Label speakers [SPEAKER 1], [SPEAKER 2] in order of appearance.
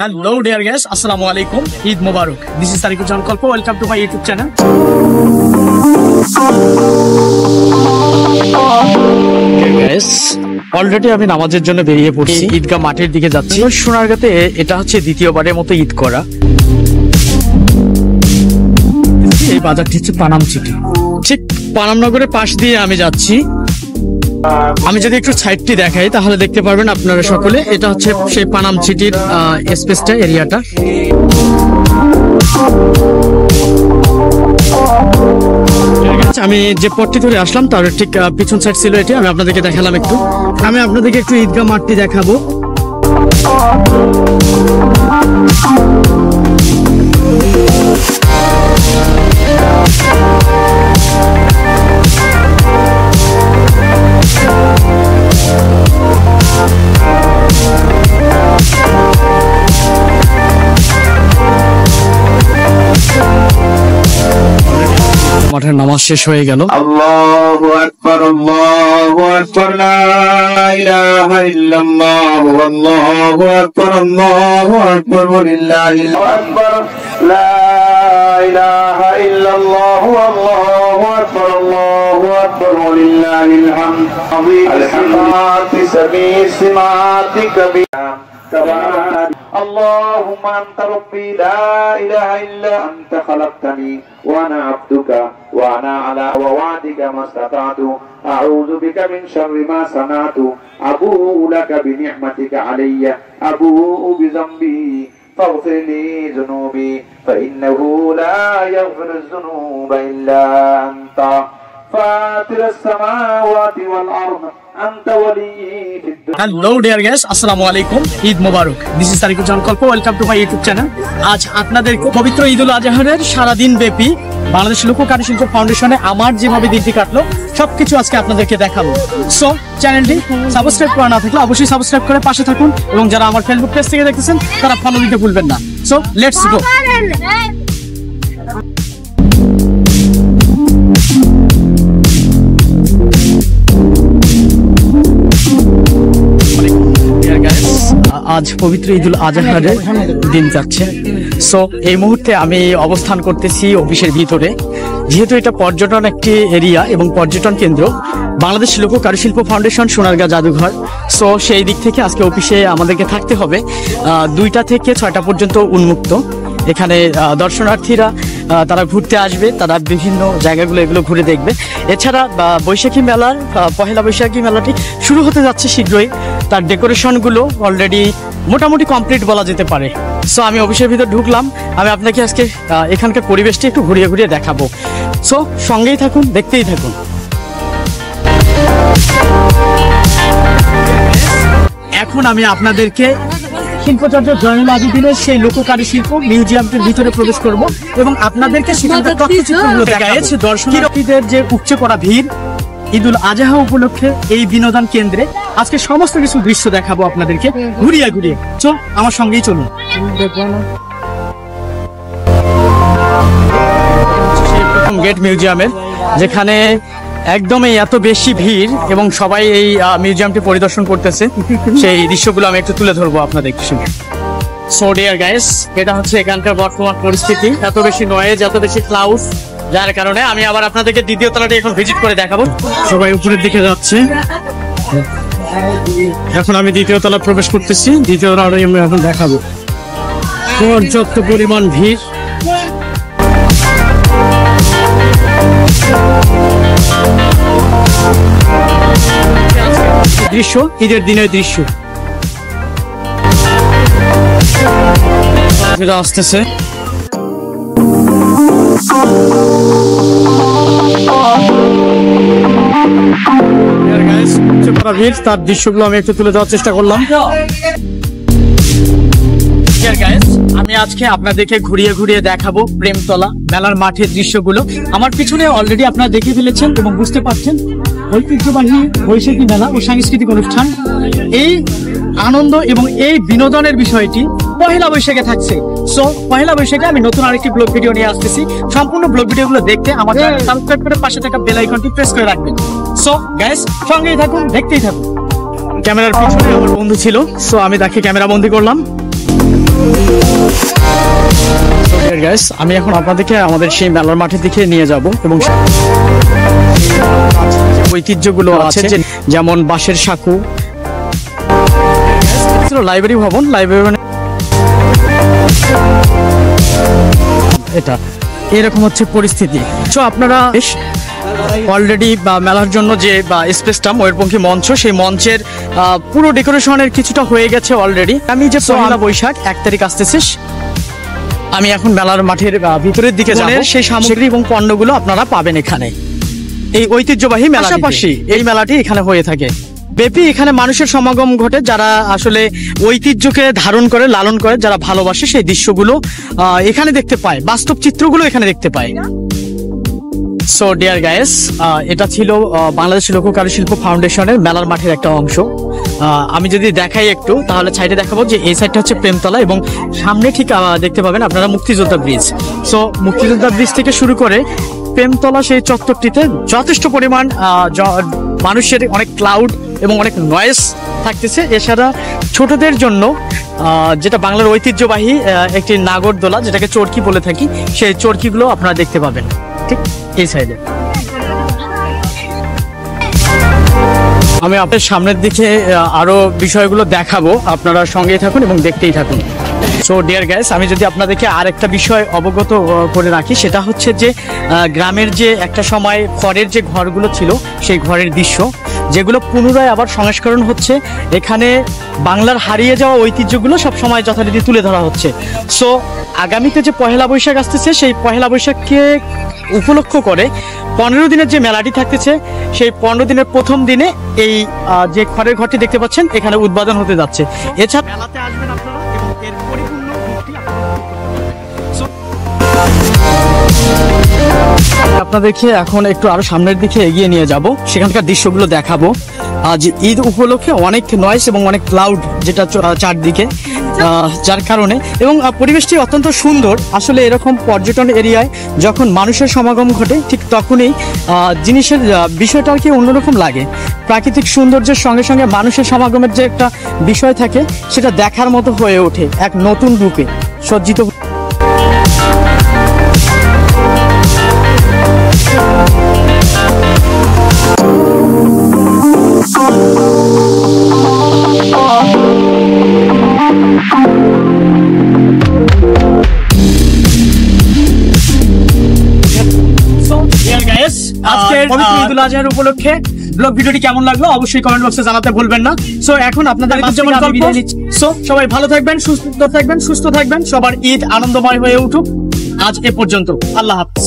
[SPEAKER 1] Hello dear guys, Assalamu alaikum, Eid Mubarak. This is Tariqul Jan Kalpo. Welcome to my YouTube channel. Guys, already আমি নামাজের জন্য বেরিয়ে পড়ছি, ঈদগাহ মাঠের দিকে যাচ্ছি। সোনারগাঁতে এটা হচ্ছে দ্বিতীয়বারের মতো ঈদ করা। এই বাজারটি হচ্ছে পানাম সিটি, ঠিক পানাম নগরের পাশ দিয়ে আমি যাচ্ছি। আমি যদি একটু সাইডটি দেখাই তাহলে দেখতে পারবেন আপনারা সকলে, এটা হচ্ছে সেই পানাম সিটির স্পেসটা, এরিয়াটা। আমি যে পথটি ধরে আসলাম তার ঠিক পিছন সাইড ছিল এটি, আমি আপনাদেরকে দেখালাম একটু। আমি আপনাদেরকে একটু ঈদগাহ মাঠটি দেখাবো। মাঠের নামাজ শেষ হয়ে গেল।
[SPEAKER 2] আল্লাহু আকবার, আল্লাহু আকবার, লা ইলাহা ইল্লাল্লাহু, আল্লাহু আকবার, আল্লাহু আকবার, ওয়ালিল্লাহিল আকবার, লা ইলাহা ইল্লাল্লাহু, আল্লাহু আকবার, আল্লাহু আকবার, ওয়ালিল্লাহিল হামদ। আলহামদুলিল্লাহি বিসমিহি اللهم أنت ربي لا إله إلا أنت خلقتني وأنا عبدك وأنا على وعدك ما استطعت أعوذ بك من شر ما صنعت أبوء لك بنعمتك علي أبوء بذنبي فاغفر لي ذنوبي فإنه لا يغفر الذنوب إلا أنت فاطر السماوات والأرض
[SPEAKER 1] Hello dear guys, Assalamu alaikum, Eid Mubarak. This is Tariqul Jan Kalpo. Welcome to my YouTube channel. আজ আপনাদের পবিত্র ঈদুল আজহারের সারাদিন ব্যাপী বাংলাদেশ লোক কারুশিল্প ফাউন্ডেশনে আমার যেভাবে দিনটি কাটলো সবকিছু আজকে আপনাদেরকে দেখাবো। সো চ্যানেলটি সাবস্ক্রাইব করা না থাকলে অবশ্যই সাবস্ক্রাইব করে পাশে থাকুন, এবং যারা আমার ফেসবুক পেজ থেকে দেখতেছেন তারা ফলো দিতে ভুলবেন না। So let's go. আজ পবিত্র ঈদুল আজহারের দিন যাচ্ছে। সো এই মুহূর্তে আমি অবস্থান করতেছি অফিসের ভিতরে, যেহেতু এটা পর্যটন একটি এরিয়া এবং পর্যটন কেন্দ্র, বাংলাদেশ লোক কারুশিল্প ফাউন্ডেশন সোনারগাঁ জাদুঘর। সো সেই দিক থেকে আজকে অফিসে আমাদেরকে থাকতে হবে। 2টা থেকে 6টা পর্যন্ত উন্মুক্ত। এখানে দর্শনার্থীরা তারা ঘুরতে আসবে, তারা বিভিন্ন জায়গাগুলো এগুলো ঘুরে দেখবে। এছাড়া বৈশাখী মেলার পহেলা বৈশাখী মেলাটি শুরু হতে যাচ্ছে শীঘ্রই। তার ডেকোরেশনগুলো অলরেডি মোটামুটি কমপ্লিট বলা যেতে পারে। সো আমি অফিসের ভিতর ঢুকলাম, আমি আপনাকে আজকে এখানকার পরিবেশটি একটু ঘুরিয়ে ঘুরিয়ে দেখাবো। সো সঙ্গেই থাকুন, দেখতেই থাকুন। এখন আমি আপনাদেরকে শিল্পচর্চা জয়নুল আবেদিনের সেই লোককারী শিল্প মিউজিয়ামটির ভিতরে প্রবেশ করব এবং আপনাদেরকে সেখানকার তথ্যচিত্রগুলো দেখাচ্ছি। দর্শনার্থীদের যে উপচে পড়া ভিড় ঈদুল আজহা উপলক্ষে এই বিনোদন কেন্দ্রে আজকে সমস্ত কিছু দৃশ্য দেখাবো আপনাদেরকে ঘুরিয়ে ঘুরিয়ে। চল আমার সঙ্গেই চলুন। প্রথম গেট মিউজিয়ামের, যেখানে একদমই এত বেশি ভিড় এবং সবাই এই মিউজিয়ামটি পরিদর্শন করতেছে, সেই দৃশ্যগুলো আমি একটু তুলে ধরবো আপনাদের সঙ্গে। সো ডিয়ার গাইস, এটা হচ্ছে এখানকার বর্তমান পরিস্থিতি। এত বেশি নয়েজ, এত বেশি ক্লাউড, যার কারণে আমি আবার আপনাদেরকে দ্বিতীয় তলাটি এখন ভিজিট করে দেখাবো। সবাই উপরের দিকে যাচ্ছে, এখন আমি দ্বিতীয় তলা প্রবেশ করতেছি। দ্বিতীয় তলাটি আমি এখন দেখাবো। পর্যাপ্ত পরিমাণ ভিড়। দৃশ্য ঈদের দিনের দৃশ্য আসতেছে। তার দৃশ্যগুলো আমি একটু তুলে দেওয়ার চেষ্টা করলাম। আমি আজকে আপনাদেরকে ঘুরিয়ে ঘুরিয়ে দেখাবো প্রেমতলা মেলার মাঠের দৃশ্যগুলো। আমার পিছনে অলরেডি আপনারা দেখে ফেলেছেন এবং বুঝতে পারছেন ঐতিহ্যবাহী বৈশাখী মেলা ও সাংস্কৃতিক অনুষ্ঠান। এই আনন্দ এবং এই বিনোদনের বিষয়টি পহেলা বৈশাখে থাকছে। সো পহেলা বৈশাখে আমি নতুন আরেকটি ব্লগ ভিডিও নিয়ে আসতেছি। সম্পূর্ণ ব্লগ ভিডিওগুলো দেখতে আমার চ্যানেল সাবস্ক্রাইব করে পাশে থাকা বেল আইকনটি প্রেস করে রাখবেন। সো গাইস, সঙ্গেই থাকুন, দেখতেই থাকুন। ক্যামেরার পিছনে আমার বন্ধু ছিল, সো আমি তাকে ক্যামেরা বন্দি করলাম। গাইস, আমি এখন আপনাদেরকে আমাদের সেই মেলার মাঠের দিকে নিয়ে যাব এবং ঐতিহ্যগুলো আছে যেমন বাঁশের সাঁকু, লাইব্রেরি ভবন, এটা এরকম হচ্ছে পরিস্থিতি। তো আপনারা অলরেডি মেলার জন্য যে স্পেসটা ময়ূরপঙ্খী মঞ্চ, সেই মঞ্চের পুরো ডেকোরেশনের কিছুটা হয়ে গেছে অলরেডি। আমি যে পয়লা বৈশাখ 1 তারিখ আসতেছে, আমি এখন মেলার মাঠের ভিতরের দিকে যাব। সেই সামগ্রী এবং পণ্যগুলো আপনারা পাবেন এখানে এই ঐতিহ্যবাহী মেলার পাশাপাশি। এই মেলাটি এখানে হয়ে থাকে ব্যাপী। এখানে মানুষের সমাগম ঘটে যারা আসলে ঐতিহ্যকে ধারণ করে, লালন করে, যারা ভালোবাসে। সেই দৃশ্যগুলো এখানে দেখতে পায়, বাস্তব চিত্রগুলো এখানে দেখতে পায়। সো ডিয়ার গাইস, এটা ছিল বাংলাদেশ লোক কারুশিল্প ফাউন্ডেশনের মেলার মাঠের একটা অংশ। আমি যদি দেখাই একটু, তাহলে সাইডে দেখাবো যে এই সাইডটা হচ্ছে প্রেমতলা এবং সামনে ঠিক দেখতে পাবেন আপনারা মুক্তিযোদ্ধা ব্রিজ। সো মুক্তিযোদ্ধা ব্রিজ থেকে শুরু করে প্রেমতলা সেই চত্বরটিতে যথেষ্ট পরিমাণ মানুষের অনেক ক্লাউড এবং অনেক নয়েজ থাকতেছে। এছাড়া ছোটদের জন্য যেটা বাংলার ঐতিহ্যবাহী একটি নাগরদোলা, যেটাকে চরকি বলে থাকি, সেই চরকিগুলো আপনারা দেখতে পাবেন ঠিক এই সাইডে। আমি আপনার সামনের দিকে আরো বিষয়গুলো দেখাবো, আপনারা সঙ্গেই থাকুন এবং দেখতেই থাকুন। সো ডিয়ার গাইস, আমি যদি আপনাদেরকে আর একটা বিষয় অবগত করে রাখি, সেটা হচ্ছে যে গ্রামের যে একটা সময় খড়ের যে ঘরগুলো ছিল, সেই ঘরের দৃশ্য যেগুলো পুনরায় আবার সংস্করণ হচ্ছে। এখানে বাংলার হারিয়ে যাওয়া ঐতিহ্যগুলো সব সময় যথারীতি তুলে ধরা হচ্ছে। সো আগামীতে যে পহেলা বৈশাখ আসতেছে, সেই পহেলা বৈশাখকে উপলক্ষ করে 15 দিনের যে মেলাটি থাকতেছে, সেই 15 দিনের প্রথম দিনে এই যে খড়ের ঘরটি দেখতে পাচ্ছেন এখানে উদ্বোধন হতে যাচ্ছে। এছাড়া মেলাতে আসবেন আপনারা এবং এর পরিপূর্ণ রূপটি আপনাদেরকে এখন একটু আরো সামনের দিকে এগিয়ে নিয়ে যাব, সেখানকার দৃশ্যগুলো দেখাবো। আজ ঈদ উপলক্ষে অনেক নয়েজ এবং অনেক ক্লাউড যেটা চারদিকে, যার কারণে এবং পরিবেশটি অত্যন্ত সুন্দর। আসলে এরকম পর্যটন এরিয়ায় যখন মানুষের সমাগম ঘটে, ঠিক তখনই জিনিসের বিষয়টা আর কি অন্যরকম লাগে। প্রাকৃতিক সৌন্দর্যের সঙ্গে সঙ্গে মানুষের সমাগমের যে একটা বিষয় থাকে, সেটা দেখার মতো হয়ে ওঠে, এক নতুন রূপে সজ্জিত। আজকের ঈদুল আজহার উপলক্ষে ব্লগ ভিডিওটি কেমন লাগলো অবশ্যই কমেন্ট বক্সে জানাতে ভুলবেন না। সো এখন আপনাদের সো সবাই ভালো থাকবেন, সুস্থ থাকবেন, সবার ঈদ আনন্দময় হয়ে উঠুক। আজ এ পর্যন্ত, আল্লাহ হাফেজ।